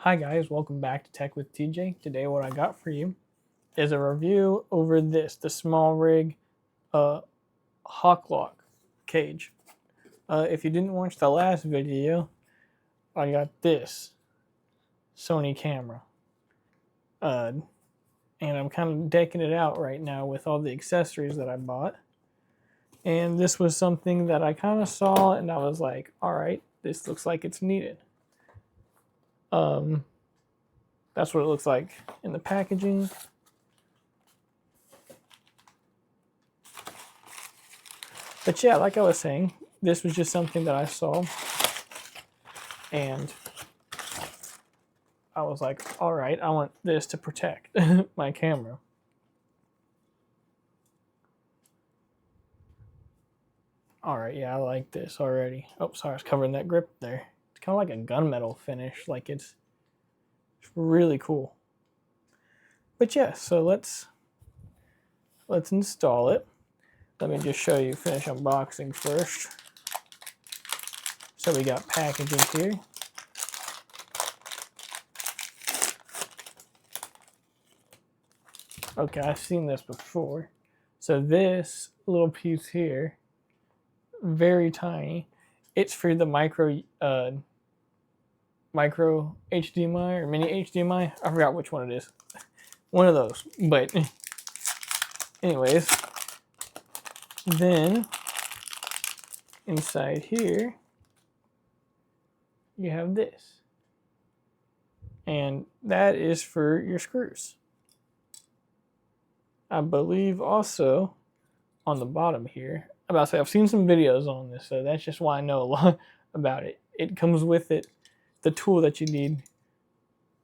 Hi guys, welcome back to Tech with TJ. Today what I got for you is a review over the SmallRig HawkLock cage. If you didn't watch the last video, I got this Sony camera. And I'm kind of decking it out right now with all the accessories that I bought. And this was something that I kind of saw and I was like, alright, this looks like it's needed. That's what it looks like in the packaging. But yeah, like I was saying, this was just something that I saw. And I was like, all right, I want this to protect my camera. All right, yeah, I like this already. Oh, sorry, I was covering that grip there. It's kind of like a gunmetal finish. Like it's really cool. But yeah, so let's install it. Let me just show you, finish unboxing first. So we got packaging here. Okay, I've seen this before. So this little piece here, very tiny. It's for the micro HDMI or mini HDMI. I forgot which one it is. One of those. But anyways, then inside here you have this. And that is for your screws. I believe also on the bottom here, about to say I've seen some videos on this, so that's just why I know a lot about it. It comes with it, the tool that you need,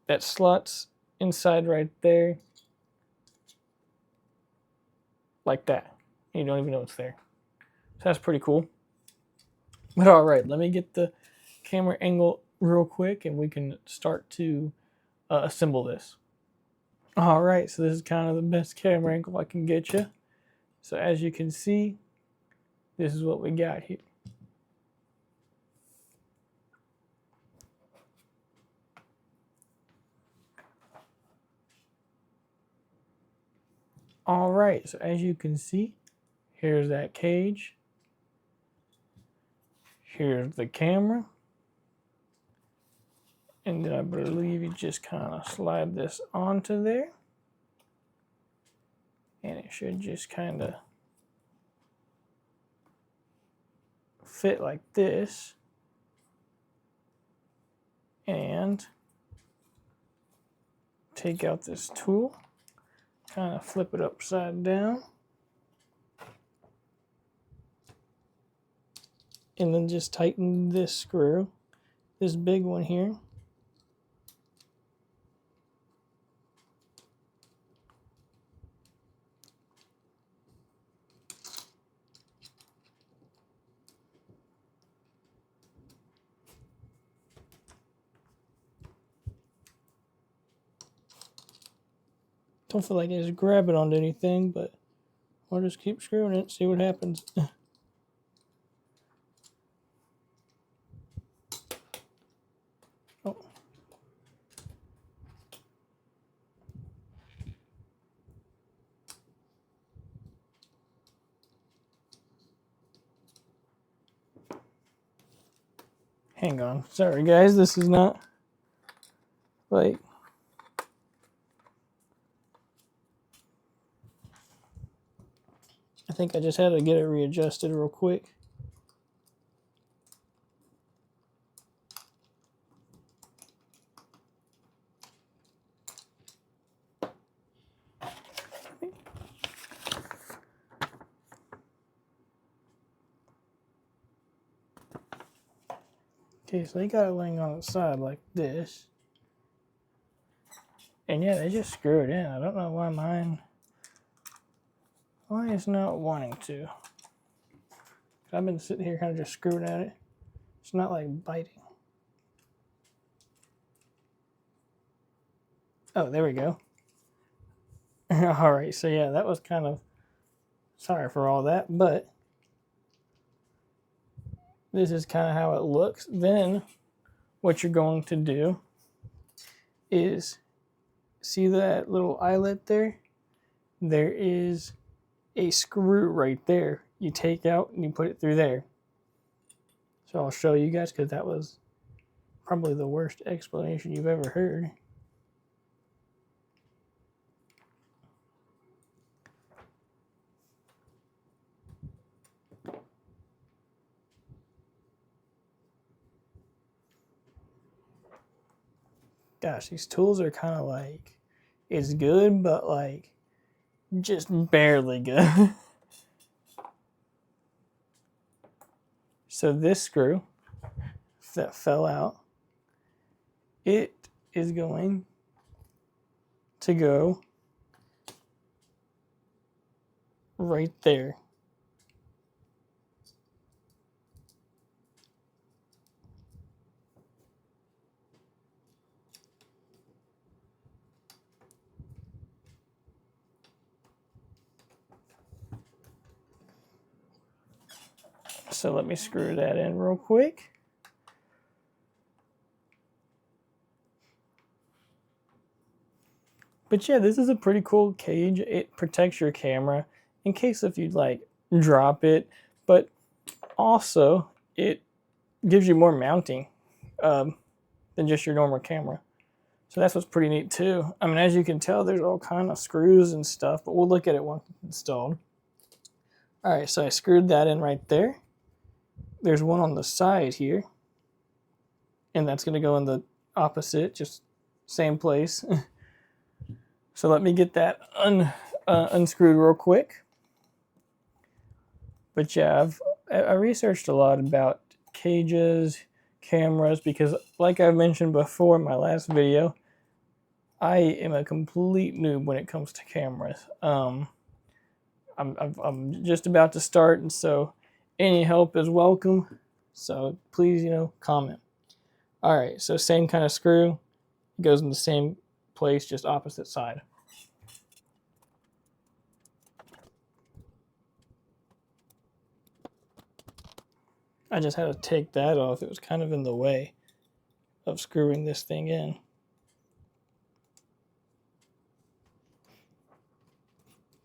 that slots inside right there, like that. You don't even know it's there. So that's pretty cool. But all right, let me get the camera angle real quick and we can start to assemble this. All right, so this is kind of the best camera angle I can get you. So as you can see, this is what we got here. All right, so as you can see, here's that cage. Here's the camera. And then I believe you just kind of slide this onto there. And it should just kind of fit like this. And take out this tool, kind of flip it upside down. And then just tighten this screw, this big one here. Don't feel like I just grab it onto anything, but I'll just keep screwing it, see what happens. Oh. Hang on. Sorry guys, this is not like I think I just had to get it readjusted real quick. Okay, so they got it laying on its side like this. And yeah, they just screw it in. I don't know why it's not wanting to. I've been sitting here kind of just screwing at it. It's not like biting. Oh, there we go. All right, so yeah, that was kind of, sorry for all that, but this is kind of how it looks. Then what you're going to do is, see that little eyelet there? There is a screw right there. You take out and you put it through there. So I'll show you guys, because that was probably the worst explanation you've ever heard. Gosh, these tools are kind of like, it's good, but like just barely good. So this screw that fell out, it is going to go right there. So let me screw that in real quick. But yeah, this is a pretty cool cage. It protects your camera in case if you'd like drop it, but also it gives you more mounting than just your normal camera. So that's what's pretty neat too. I mean, as you can tell, there's all kind of screws and stuff, but we'll look at it once it's installed. All right, so I screwed that in right there. There's one on the side here, and that's gonna go in the opposite, just same place. So let me get that unscrewed real quick. But yeah, I researched a lot about cages, cameras, because like I mentioned before in my last video, I am a complete noob when it comes to cameras. I'm just about to start, and so any help is welcome. So please, comment. All right, so same kind of screw. It goes in the same place, just opposite side. I just had to take that off. It was kind of in the way of screwing this thing in.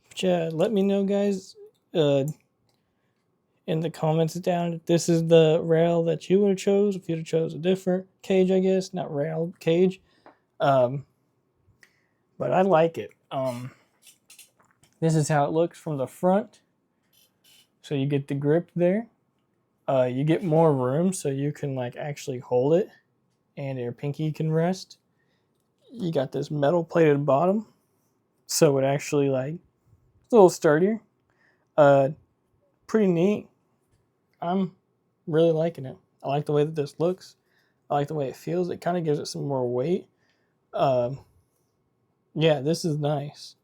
But yeah, let me know, guys, in the comments down if this is the rail that you would have chose. If you'd have chose a different cage, I guess, not rail, cage. But I like it. This is how it looks from the front. So you get the grip there. You get more room, so you can like actually hold it, and your pinky can rest. You got this metal plated bottom, so it actually like it's a little sturdier. Pretty neat. I'm really liking it. I like the way that this looks. I like the way it feels. It kind of gives it some more weight. Yeah, this is nice.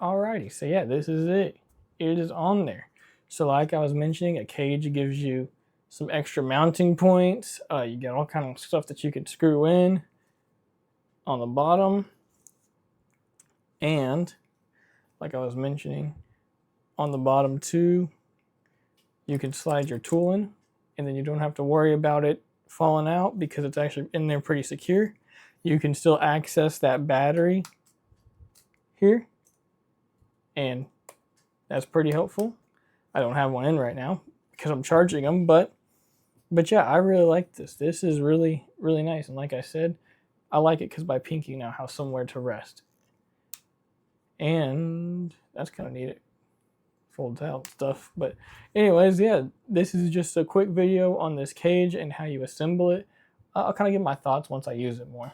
Alrighty, so yeah, this is it. It is on there. So like I was mentioning, a cage gives you some extra mounting points. You get all kind of stuff that you could screw in on the bottom. And like I was mentioning, on the bottom too, you can slide your tool in, and then you don't have to worry about it falling out because it's actually in there pretty secure. You can still access that battery here, and that's pretty helpful. I don't have one in right now because I'm charging them, but yeah, I really like this. This is really, really nice. And like I said, I like it because my pinky now has somewhere to rest. And that's kind of neat. It folds out stuff. But anyways, yeah, this is just a quick video on this cage and how you assemble it. I'll kind of give my thoughts once I use it more.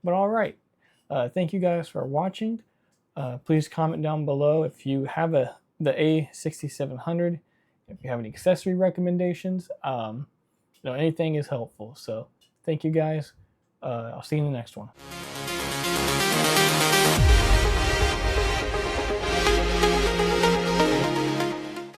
But all right, thank you guys for watching. Please comment down below if you have the A6700, if you have any accessory recommendations. Anything is helpful. So thank you guys. I'll see you in the next one.